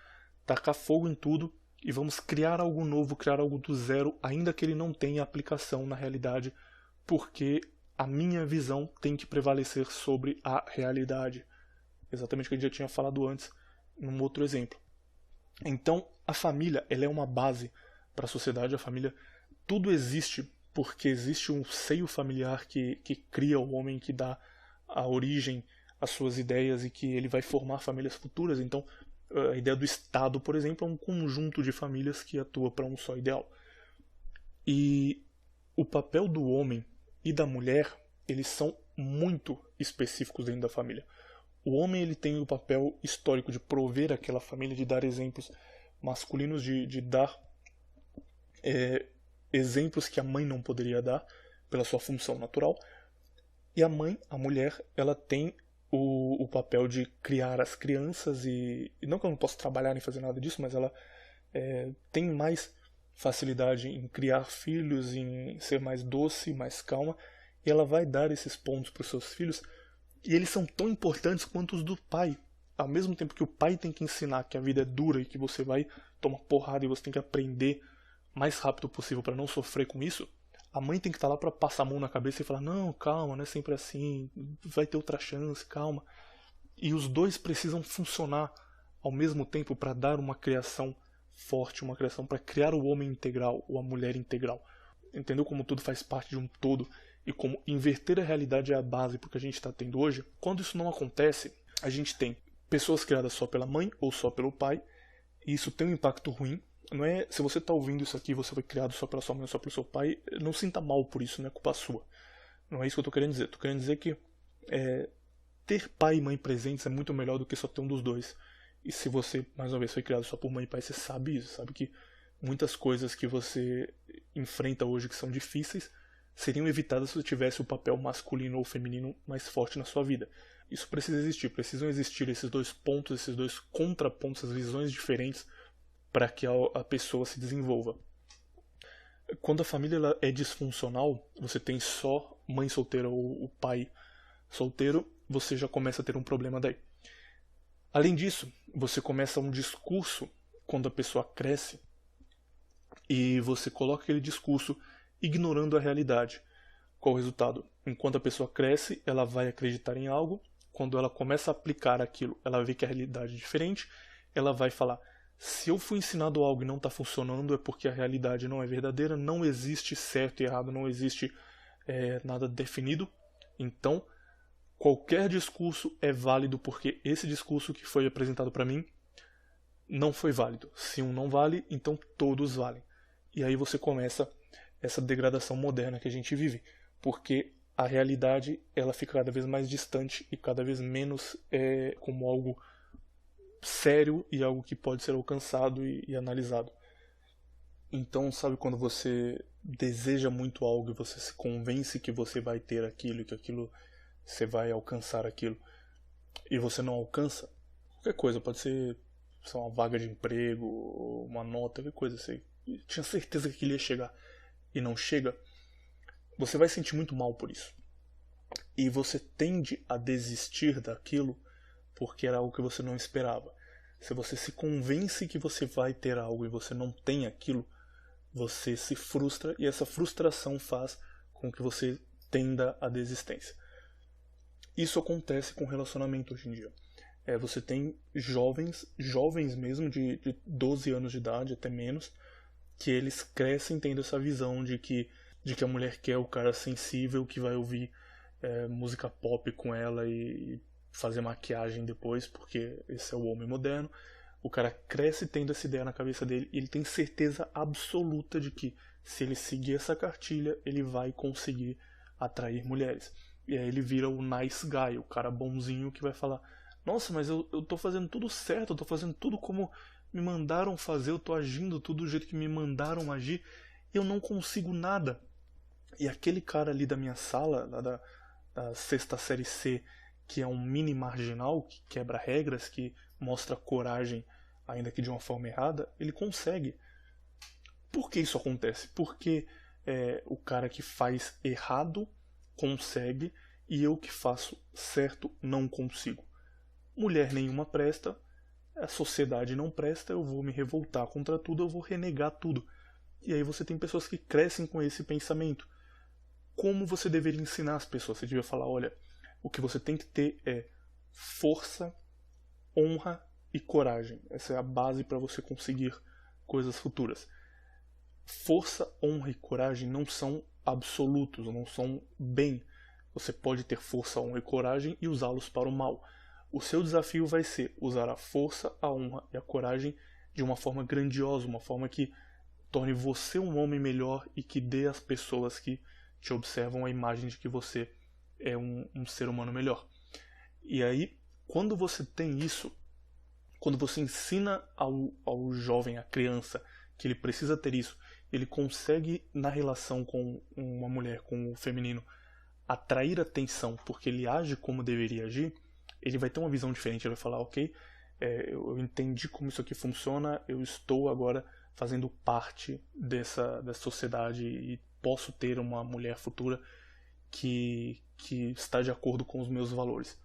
Speaker 1: tacar fogo em tudo e vamos criar algo novo, criar algo do zero, ainda que ele não tenha aplicação na realidade, porque a minha visão tem que prevalecer sobre a realidade. Exatamente o que a gente já tinha falado antes, num outro exemplo. Então, a família, ela é uma base para a sociedade. A família, tudo existe porque existe um seio familiar que cria o homem, que dá a origem às suas ideias e que ele vai formar famílias futuras. Então, a ideia do Estado, por exemplo, é um conjunto de famílias que atua para um só ideal. E o papel do homem e da mulher, eles são muito específicos dentro da família. O homem, ele tem o papel histórico de prover aquela família, de dar exemplos masculinos, de dar exemplos que a mãe não poderia dar pela sua função natural. E a mãe, a mulher, ela tem o papel de criar as crianças e não que eu não possa trabalhar nem fazer nada disso, mas ela tem mais facilidade em criar filhos, em ser mais doce, mais calma, e ela vai dar esses pontos para os seus filhos, e eles são tão importantes quanto os do pai. Ao mesmo tempo que o pai tem que ensinar que a vida é dura e que você vai tomar porrada e você tem que aprender o mais rápido possível para não sofrer com isso, a mãe tem que estar lá para passar a mão na cabeça e falar: não, calma, não é sempre assim, vai ter outra chance, calma. E os dois precisam funcionar ao mesmo tempo para dar uma criação forte, uma criação para criar o homem integral ou a mulher integral. Entendeu como tudo faz parte de um todo e como inverter a realidade é a base para o que a gente está tendo hoje? Quando isso não acontece, a gente tem pessoas criadas só pela mãe ou só pelo pai, e isso tem um impacto ruim. Não é, se você está ouvindo isso aqui, você foi criado só pela sua mãe ou só pelo seu pai, não sinta mal por isso, não é culpa sua. Não é isso que eu estou querendo dizer. Estou querendo dizer que ter pai e mãe presentes é muito melhor do que só ter um dos dois. E se você, mais uma vez, foi criado só por mãe e pai, você sabe isso. Sabe que muitas coisas que você enfrenta hoje que são difíceis seriam evitadas se você tivesse o papel masculino ou feminino mais forte na sua vida. Isso precisa existir. Precisam existir esses dois pontos, esses dois contrapontos, essas visões diferentes para que a pessoa se desenvolva. Quando a família ela é disfuncional, você tem só mãe solteira ou o pai solteiro, você já começa a ter um problema daí. Além disso, você começa um discurso quando a pessoa cresce e você coloca aquele discurso ignorando a realidade. Qual o resultado? Enquanto a pessoa cresce, ela vai acreditar em algo. Quando ela começa a aplicar aquilo, ela vê que a realidade é diferente, ela vai falar: se eu fui ensinado algo e não está funcionando, é porque a realidade não é verdadeira, não existe certo e errado, não existe nada definido. Então, qualquer discurso é válido porque esse discurso que foi apresentado para mim não foi válido. Se um não vale, então todos valem. E aí você começa essa degradação moderna que a gente vive, porque a realidade ela fica cada vez mais distante e cada vez menos como algo sério e algo que pode ser alcançado e analisado. Então, sabe quando você deseja muito algo e você se convence que você vai ter aquilo e que aquilo você vai alcançar aquilo e você não alcança? Qualquer coisa, pode ser uma vaga de emprego, uma nota, qualquer coisa. Você tinha certeza que aquilo ia chegar e não chega, você vai sentir muito mal por isso. E você tende a desistir daquilo porque era algo que você não esperava. Se você se convence que você vai ter algo e você não tem aquilo, você se frustra e essa frustração faz com que você tenda à desistência. Isso acontece com relacionamento hoje em dia. Você tem jovens mesmo, de 12 anos de idade, até menos, que eles crescem tendo essa visão de que a mulher quer o cara sensível, que vai ouvir música pop com ela e fazer maquiagem depois, porque esse é o homem moderno. O cara cresce tendo essa ideia na cabeça dele e ele tem certeza absoluta de que se ele seguir essa cartilha, ele vai conseguir atrair mulheres. E aí ele vira o nice guy, o cara bonzinho que vai falar: nossa, mas eu tô fazendo tudo certo, eu tô fazendo tudo como me mandaram fazer, eu tô agindo tudo do jeito que me mandaram agir, e eu não consigo nada. E aquele cara ali da minha sala, lá da 6ª série C, que é um mini marginal, que quebra regras, que mostra coragem, ainda que de uma forma errada, ele consegue. Por que isso acontece? Porque o cara que faz errado consegue e eu que faço certo não consigo. Mulher nenhuma presta, a sociedade não presta, eu vou me revoltar contra tudo, eu vou renegar tudo. E aí você tem pessoas que crescem com esse pensamento. Como você deveria ensinar as pessoas? Você devia falar, olha, o que você tem que ter é força, honra e coragem. Essa é a base para você conseguir coisas futuras. Força, honra e coragem não são absolutos, não são bem. Você pode ter força, honra e coragem e usá-los para o mal. O seu desafio vai ser usar a força, a honra e a coragem de uma forma grandiosa, uma forma que torne você um homem melhor e que dê às pessoas que te observam a imagem de que você é um ser humano melhor. E aí, quando você tem isso, quando você ensina ao jovem, à criança, que ele precisa ter isso, ele consegue, na relação com uma mulher, com o feminino, atrair atenção porque ele age como deveria agir, ele vai ter uma visão diferente. Ele vai falar, ok, eu entendi como isso aqui funciona, eu estou agora fazendo parte dessa sociedade e posso ter uma mulher futura que está de acordo com os meus valores.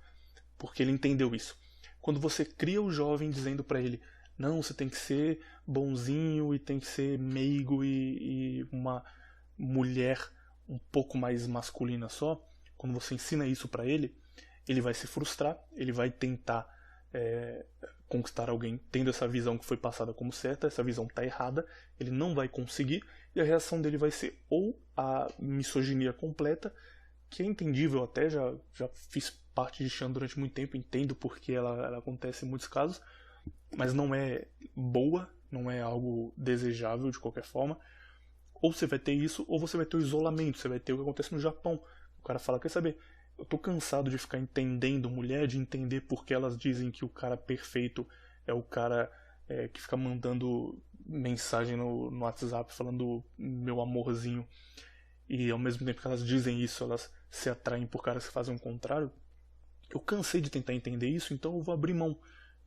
Speaker 1: Porque ele entendeu isso. Quando você cria o jovem dizendo para ele, não, você tem que ser bonzinho e tem que ser meigo e uma mulher um pouco mais masculina só, quando você ensina isso para ele, ele vai se frustrar, ele vai tentar conquistar alguém tendo essa visão que foi passada como certa, essa visão está errada, ele não vai conseguir, e a reação dele vai ser ou a misoginia completa, que é entendível até, já fiz parte de Shan durante muito tempo, entendo porque ela acontece em muitos casos, mas não é boa, não é algo desejável de qualquer forma. Ou você vai ter isso, ou você vai ter o isolamento, você vai ter o que acontece no Japão. O cara fala, quer saber, eu tô cansado de ficar entendendo mulher, de entender porque elas dizem que o cara perfeito é o cara que fica mandando mensagem no WhatsApp falando meu amorzinho, e ao mesmo tempo que elas dizem isso, elas se atraem por caras que fazem o contrário. Eu cansei de tentar entender isso, então eu vou abrir mão.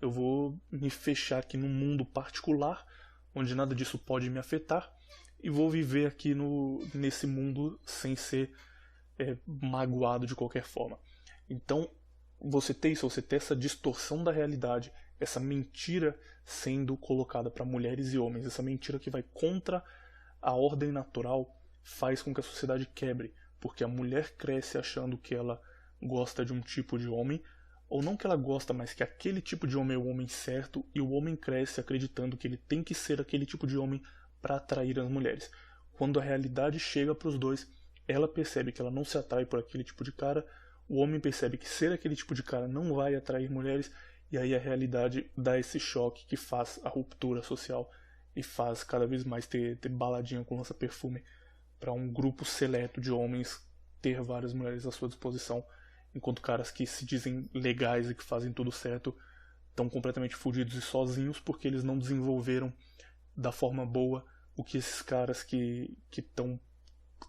Speaker 1: Eu vou me fechar aqui num mundo particular, onde nada disso pode me afetar, e vou viver aqui nesse mundo sem ser magoado de qualquer forma. Então, você ter isso, você ter essa distorção da realidade, essa mentira sendo colocada para mulheres e homens, essa mentira que vai contra a ordem natural, faz com que a sociedade quebre, porque a mulher cresce achando que ela gosta de um tipo de homem, ou não que ela gosta, mas que aquele tipo de homem é o homem certo, e o homem cresce acreditando que ele tem que ser aquele tipo de homem para atrair as mulheres. Quando a realidade chega para os dois, ela percebe que ela não se atrai por aquele tipo de cara, o homem percebe que ser aquele tipo de cara não vai atrair mulheres, e aí a realidade dá esse choque que faz a ruptura social e faz cada vez mais ter baladinha com lança-perfume para um grupo seleto de homens ter várias mulheres à sua disposição, enquanto caras que se dizem legais e que fazem tudo certo estão completamente fodidos e sozinhos porque eles não desenvolveram da forma boa o que esses caras que estão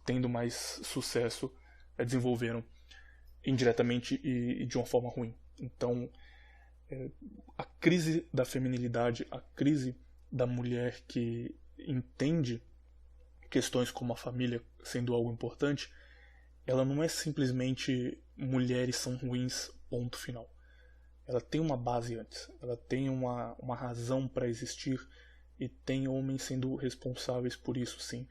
Speaker 1: tendo mais sucesso desenvolveram indiretamente e de uma forma ruim. Então, a crise da feminilidade, a crise da mulher que entende questões como a família sendo algo importante, ela não é simplesmente mulheres são ruins, ponto final. Ela tem uma base antes, ela tem uma razão para existir e tem homens sendo responsáveis por isso, sim.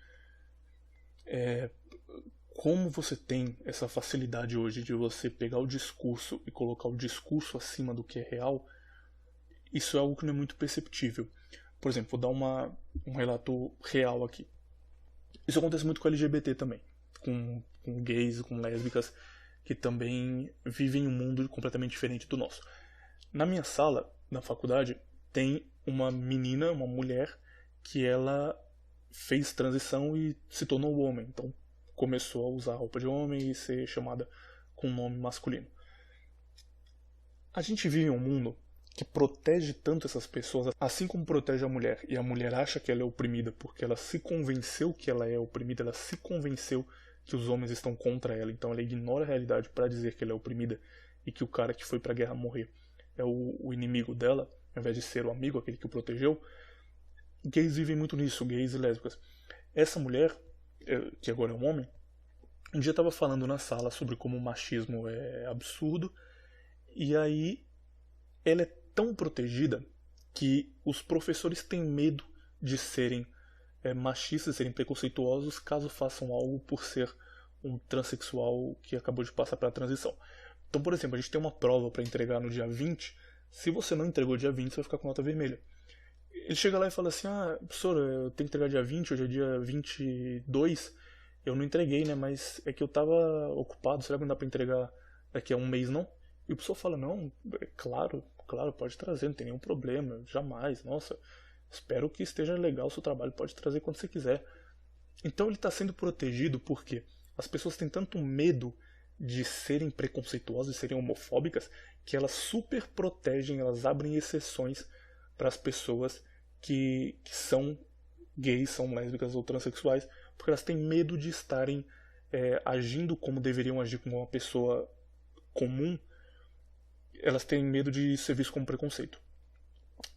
Speaker 1: Como você tem essa facilidade hoje de você pegar o discurso e colocar o discurso acima do que é real, isso é algo que não é muito perceptível. Por exemplo, vou dar um relato real aqui. Isso acontece muito com LGBT também, com gays, com lésbicas, que também vivem um mundo completamente diferente do nosso. Na minha sala, na faculdade, tem uma menina, uma mulher, que ela fez transição e se tornou homem. Então começou a usar roupa de homem e ser chamada com nome masculino. A gente vive em um mundo que protege tanto essas pessoas, assim como protege a mulher. E a mulher acha que ela é oprimida porque ela se convenceu que ela é oprimida, ela se convenceu que os homens estão contra ela. Então ela ignora a realidade para dizer que ela é oprimida e que o cara que foi para a guerra morrer é o inimigo dela, ao invés de ser o amigo, aquele que o protegeu. Gays vivem muito nisso, gays e lésbicas. Essa mulher, que agora é um homem, um dia estava falando na sala sobre como o machismo é absurdo, e aí ela é tão protegida que os professores têm medo de serem machistas, serem preconceituosos caso façam algo por ser um transexual que acabou de passar pela transição. Então, por exemplo, a gente tem uma prova para entregar no dia 20. Se você não entregou dia 20, você vai ficar com nota vermelha. Ele chega lá e fala assim: professor, eu tenho que entregar dia 20, hoje é dia 22. Eu não entreguei, né? Mas é que eu tava ocupado, será que não dá para entregar daqui a um mês, não? E o professor fala: não, claro, pode trazer, não tem nenhum problema, jamais, nossa, espero que esteja legal o seu trabalho, pode trazer quando você quiser. Então ele está sendo protegido porque as pessoas têm tanto medo de serem preconceituosas, de serem homofóbicas, que elas super protegem, elas abrem exceções para as pessoas que são gays, são lésbicas ou transexuais, porque elas têm medo de estarem agindo como deveriam agir com uma pessoa comum. Elas têm medo de ser visto como preconceito.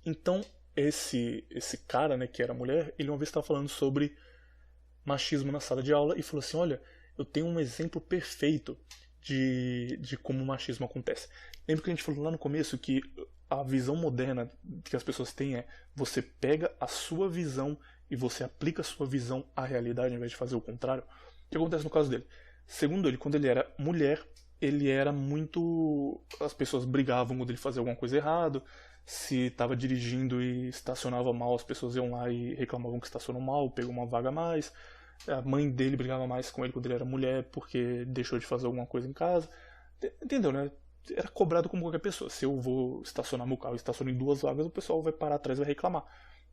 Speaker 1: Então, esse cara, né, que era mulher, ele uma vez estava falando sobre machismo na sala de aula e falou assim: olha, eu tenho um exemplo perfeito de como o machismo acontece. Lembra que a gente falou lá no começo que a visão moderna que as pessoas têm é: você pega a sua visão e você aplica a sua visão à realidade, ao invés de fazer o contrário. O que acontece no caso dele? Segundo ele, quando ele era mulher, ele era muito... as pessoas brigavam quando ele fazia alguma coisa errada. Se estava dirigindo e estacionava mal, as pessoas iam lá e reclamavam que estacionou mal, pegou uma vaga a mais. A mãe dele brigava mais com ele quando ele era mulher porque deixou de fazer alguma coisa em casa. Entendeu, né? Era cobrado como qualquer pessoa. Se eu vou estacionar meu carro e estaciono em 2 vagas, o pessoal vai parar atrás e vai reclamar.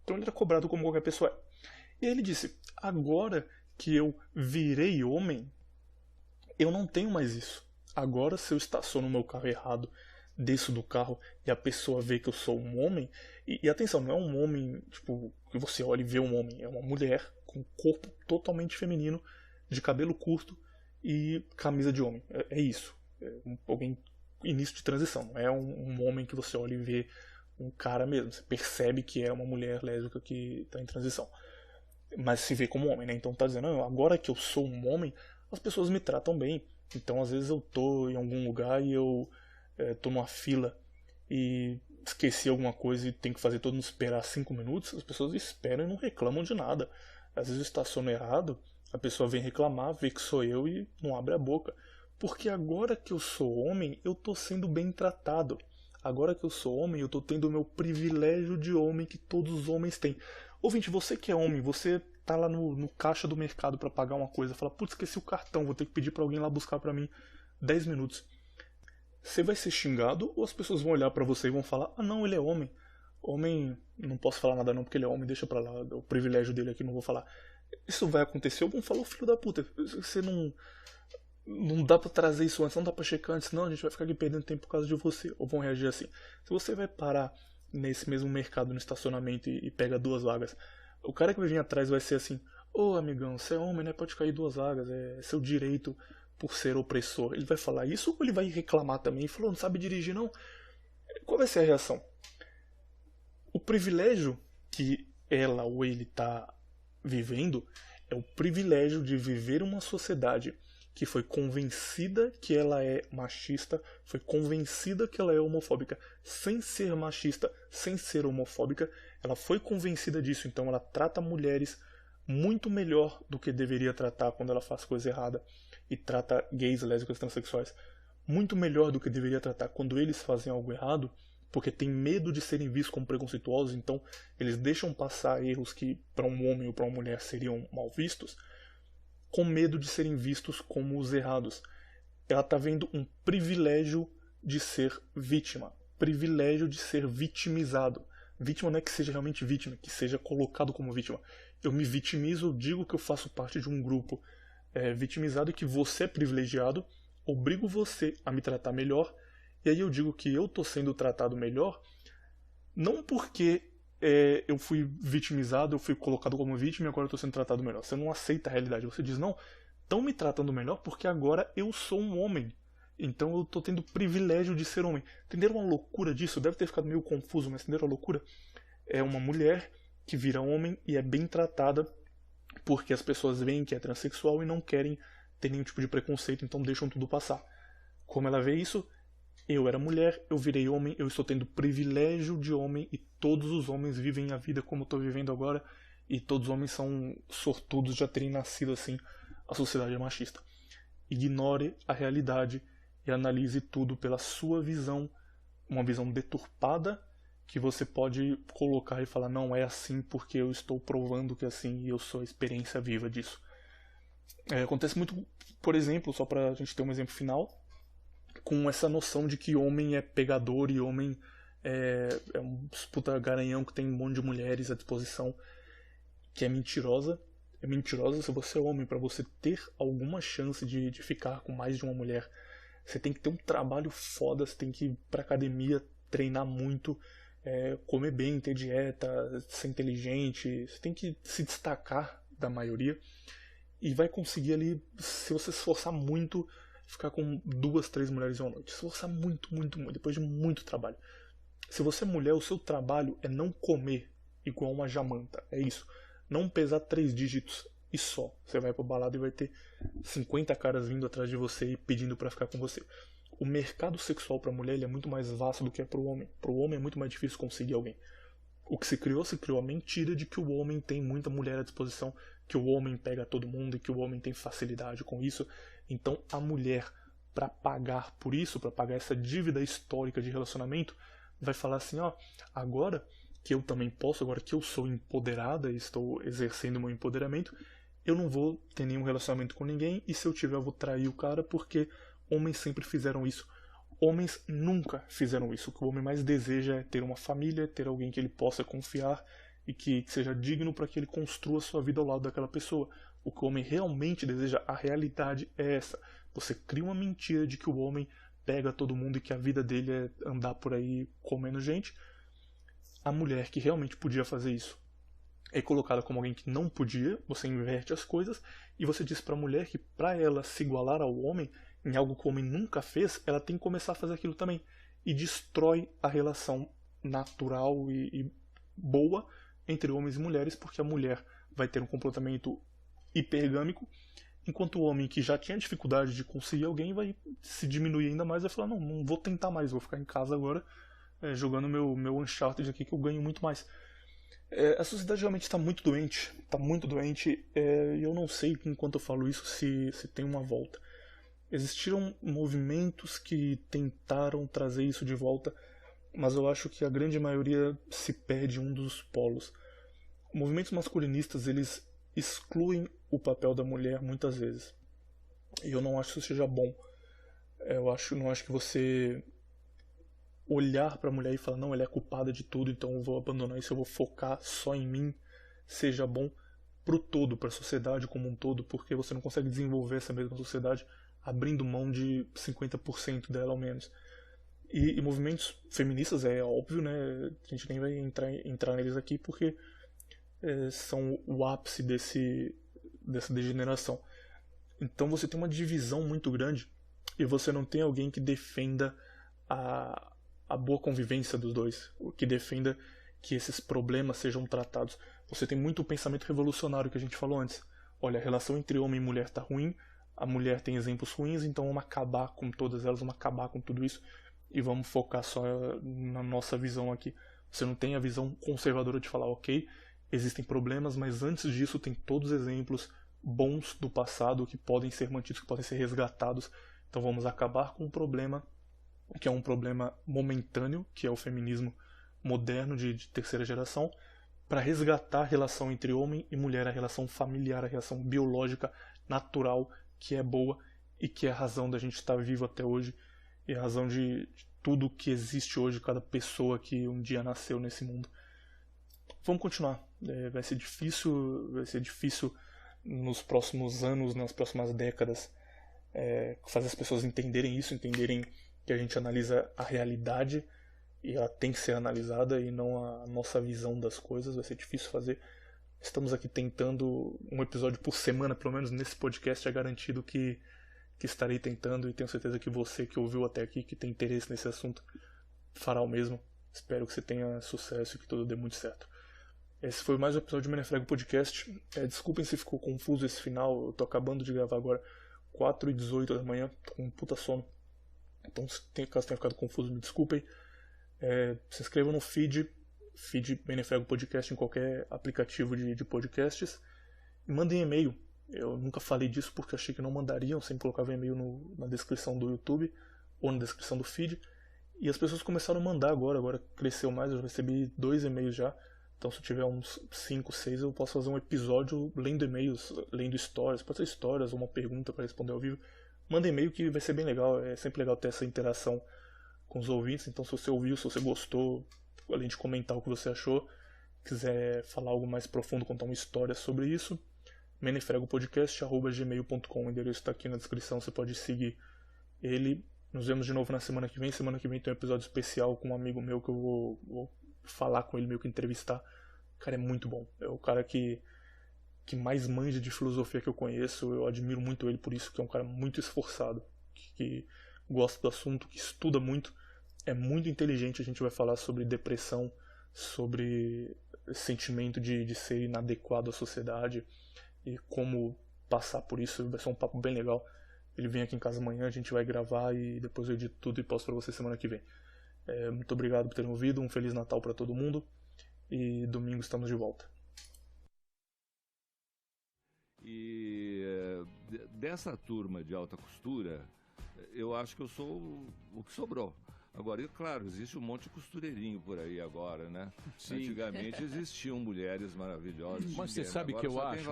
Speaker 1: Então ele era cobrado como qualquer pessoa é. E aí ele disse: agora que eu virei homem, eu não tenho mais isso. Agora, se eu estaciono meu carro errado, desço do carro e a pessoa vê que eu sou um homem, e atenção, não é um homem tipo que você olha e vê um homem, é uma mulher com corpo totalmente feminino, de cabelo curto e camisa de homem. É isso. Alguém início de transição. Não é um homem que você olha e vê um cara mesmo. Você percebe que é uma mulher lésbica que está em transição. Mas se vê como homem, né? Então tá dizendo: agora que eu sou um homem, as pessoas me tratam bem. Então às vezes eu tô em algum lugar e eu tô numa fila e esqueci alguma coisa e tenho que fazer todo mundo esperar 5 minutos. As pessoas esperam e não reclamam de nada. Às vezes eu estaciono errado, a pessoa vem reclamar, vê que sou eu e não abre a boca. Porque agora que eu sou homem, eu tô sendo bem tratado. Agora que eu sou homem, eu tô tendo o meu privilégio de homem que todos os homens têm. Ouvinte, você que é homem, você tá lá no caixa do mercado pra pagar uma coisa, fala: putz, esqueci o cartão, vou ter que pedir pra alguém lá buscar pra mim 10 minutos. Você vai ser xingado ou as pessoas vão olhar pra você e vão falar: ah não, ele é homem. Homem, não posso falar nada não porque ele é homem, deixa pra lá, o privilégio dele aqui, não vou falar. Isso vai acontecer, ou vão falar: ô filho da puta, você não dá pra trazer isso antes, não dá pra checar antes, não, a gente vai ficar aqui perdendo tempo por causa de você. Ou vão reagir assim: se você vai parar nesse mesmo mercado, no estacionamento, e pega 2 vagas, o cara que vai vir atrás vai ser assim: ô amigão, você é homem, né, pode cair 2 vagas, é seu direito por ser opressor. Ele vai falar isso ou ele vai reclamar também? Falou: não sabe dirigir não? Qual vai ser a reação? O privilégio que ela ou ele está vivendo é o privilégio de viver uma sociedade que foi convencida que ela é machista, foi convencida que ela é homofóbica, sem ser machista, sem ser homofóbica. Ela foi convencida disso, então ela trata mulheres muito melhor do que deveria tratar quando ela faz coisa errada, e trata gays, lésbicas, transexuais muito melhor do que deveria tratar quando eles fazem algo errado, porque tem medo de serem vistos como preconceituosos, então eles deixam passar erros que para um homem ou para uma mulher seriam mal vistos, com medo de serem vistos como os errados. Ela está vendo um privilégio de ser vítima, privilégio de ser vitimizado. Vítima não é que seja realmente vítima, que seja colocado como vítima. Eu me vitimizo, eu digo que eu faço parte de um grupo vitimizado e que você é privilegiado, obrigo você a me tratar melhor, e aí eu digo que eu estou sendo tratado melhor, não porque eu fui vitimizado, eu fui colocado como vítima e agora eu estou sendo tratado melhor. Você não aceita a realidade, você diz: não, estão me tratando melhor porque agora eu sou um homem, então eu estou tendo o privilégio de ser homem. Entenderam a loucura disso? Deve ter ficado meio confuso, mas entenderam a loucura? É uma mulher que vira homem e é bem tratada porque as pessoas veem que é transexual e não querem ter nenhum tipo de preconceito, então deixam tudo passar. Como ela vê isso? Eu era mulher, eu virei homem, eu estou tendo privilégio de homem e todos os homens vivem a vida como eu estou vivendo agora e todos os homens são sortudos de já terem nascido assim. A sociedade é machista. Ignore a realidade e analise tudo pela sua visão, uma visão deturpada que você pode colocar e falar não é assim porque eu estou provando que é assim e eu sou a experiência viva disso. Acontece muito, por exemplo, só pra gente ter um exemplo final, com essa noção de que homem é pegador e homem é um puta garanhão que tem um monte de mulheres à disposição, que é mentirosa. É mentirosa se você é homem. Para você ter alguma chance de ficar com mais de uma mulher, você tem que ter um trabalho foda, você tem que ir pra academia, treinar muito, comer bem, ter dieta, ser inteligente, você tem que se destacar da maioria e vai conseguir ali, se você se esforçar muito, ficar com 2, 3 mulheres em uma noite. Se esforçar muito, muito, muito, depois de muito trabalho. Se você é mulher, o seu trabalho é não comer igual uma jamanta, é isso. Não pesar 3 dígitos e só. Você vai pra balada e vai ter 50 caras vindo atrás de você e pedindo pra ficar com você. O mercado sexual pra mulher ele é muito mais vasto do que é pro homem. Pro homem é muito mais difícil conseguir alguém. O que se criou a mentira de que o homem tem muita mulher à disposição, que o homem pega todo mundo e que o homem tem facilidade com isso. Então a mulher, para pagar por isso, para pagar essa dívida histórica de relacionamento, vai falar assim, ó, agora que eu também posso, agora que eu sou empoderada e estou exercendo meu empoderamento, eu não vou ter nenhum relacionamento com ninguém e se eu tiver eu vou trair o cara porque homens sempre fizeram isso. Homens nunca fizeram isso. O que o homem mais deseja é ter uma família, ter alguém que ele possa confiar e que seja digno para que ele construa sua vida ao lado daquela pessoa. O que o homem realmente deseja, a realidade é essa. Você cria uma mentira de que o homem pega todo mundo e que a vida dele é andar por aí comendo gente. A mulher que realmente podia fazer isso é colocada como alguém que não podia, você inverte as coisas e você diz para a mulher que para ela se igualar ao homem, em algo que o homem nunca fez, ela tem que começar a fazer aquilo também. E destrói a relação natural e boa entre homens e mulheres, porque a mulher vai ter um comportamento hipergâmico, enquanto o homem que já tinha dificuldade de conseguir alguém vai se diminuir ainda mais e vai falar, não vou tentar mais, vou ficar em casa agora jogando meu Uncharted aqui que eu ganho muito mais. A sociedade realmente está muito doente, e eu não sei enquanto eu falo isso se tem uma volta. Existiram movimentos que tentaram trazer isso de volta, mas eu acho que a grande maioria se perde um dos polos. Movimentos masculinistas, eles excluem o papel da mulher muitas vezes. E eu não acho que isso seja bom. Não acho que você olhar para a mulher e falar, não, ela é culpada de tudo, então eu vou abandonar isso, eu vou focar só em mim, seja bom pro todo, para a sociedade como um todo, porque você não consegue desenvolver essa mesma sociedade abrindo mão de 50% dela ao menos. E movimentos feministas, é óbvio, né? A gente nem vai entrar neles aqui porque são o ápice dessa degeneração. Então você tem uma divisão muito grande e você não tem alguém que defenda a boa convivência dos dois, que defenda que esses problemas sejam tratados. Você tem muito o pensamento revolucionário que a gente falou antes. Olha, a relação entre homem e mulher está ruim, a mulher tem exemplos ruins, então vamos acabar com todas elas, vamos acabar com tudo isso e vamos focar só na nossa visão aqui. Você não tem a visão conservadora de falar, ok, existem problemas, mas antes disso tem todos os exemplos bons do passado que podem ser mantidos, que podem ser resgatados. Então vamos acabar com o problema, que é um problema momentâneo, que é o feminismo moderno de terceira geração, para resgatar a relação entre homem e mulher, a relação familiar, a relação biológica, natural, que é boa e que é a razão da gente estar vivo até hoje e a razão de tudo que existe hoje, cada pessoa que um dia nasceu nesse mundo. Vamos continuar. Vai ser difícil nos próximos anos, nas próximas décadas, fazer as pessoas entenderem isso, entenderem que a gente analisa a realidade e ela tem que ser analisada e não a nossa visão das coisas. Vai ser difícil fazer. Estamos aqui tentando um episódio por semana, pelo menos nesse podcast é garantido que estarei tentando e tenho certeza que você que ouviu até aqui, que tem interesse nesse assunto, fará o mesmo. Espero que você tenha sucesso e que tudo dê muito certo. Esse foi mais um episódio do Menefrego Podcast. Desculpem se ficou confuso esse final. Eu tô acabando de gravar agora 4h18 da manhã. Tô com um puta sono. Então, caso tenha ficado confuso, me desculpem. Se inscrevam no feed Menefrego Podcast em qualquer aplicativo de podcasts. E mandem e-mail. Eu nunca falei disso porque achei que não mandariam. Sempre colocava e-mail na descrição do YouTube ou na descrição do feed. E as pessoas começaram a mandar agora cresceu mais. Eu já recebi 2 e-mails já. Então, se eu tiver uns 5, 6, eu posso fazer um episódio lendo e-mails, lendo histórias. Pode ser histórias ou uma pergunta para responder ao vivo. Manda e-mail que vai ser bem legal. É sempre legal ter essa interação com os ouvintes. Então, se você ouviu, se você gostou, além de comentar o que você achou, quiser falar algo mais profundo, contar uma história sobre isso, menefregopodcast@gmail.com. O endereço está aqui na descrição, você pode seguir ele. Nos vemos de novo na semana que vem. Semana que vem tem um episódio especial com um amigo meu que eu vou falar com ele, meio que entrevistar. O cara é muito bom. É o cara que mais manja de filosofia que eu conheço. Eu admiro muito ele por isso, que é um cara muito esforçado, que gosta do assunto, que estuda muito, é muito inteligente. A gente vai falar sobre depressão, sobre sentimento de ser inadequado à sociedade e como passar por isso. Vai ser um papo bem legal. Ele vem aqui em casa amanhã, a gente vai gravar e depois eu edito tudo e posto pra você semana que vem. Muito obrigado por terem ouvido, um Feliz Natal para todo mundo e domingo estamos de volta.
Speaker 3: E dessa turma de alta costura, eu acho que eu sou o que sobrou. Agora, e claro, existe um monte de costureirinho por aí agora, né? Sim. Antigamente existiam mulheres maravilhosas.
Speaker 4: Mas você sabe que eu acho.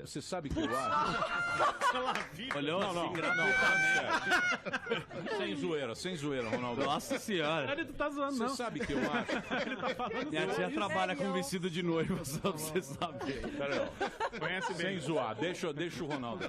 Speaker 4: Você sabe que eu acho.
Speaker 5: Olha,
Speaker 4: não. Sem zoeira, Ronaldo.
Speaker 5: Nossa senhora.
Speaker 4: Ele não tá zoando, não. Você sabe que eu acho.
Speaker 5: Ele tá falando. Minha tia trabalha com vestido de noiva, só pra você saber.
Speaker 4: Pera aí, ó. Conhece bem. Sem zoar, deixa o Ronaldo.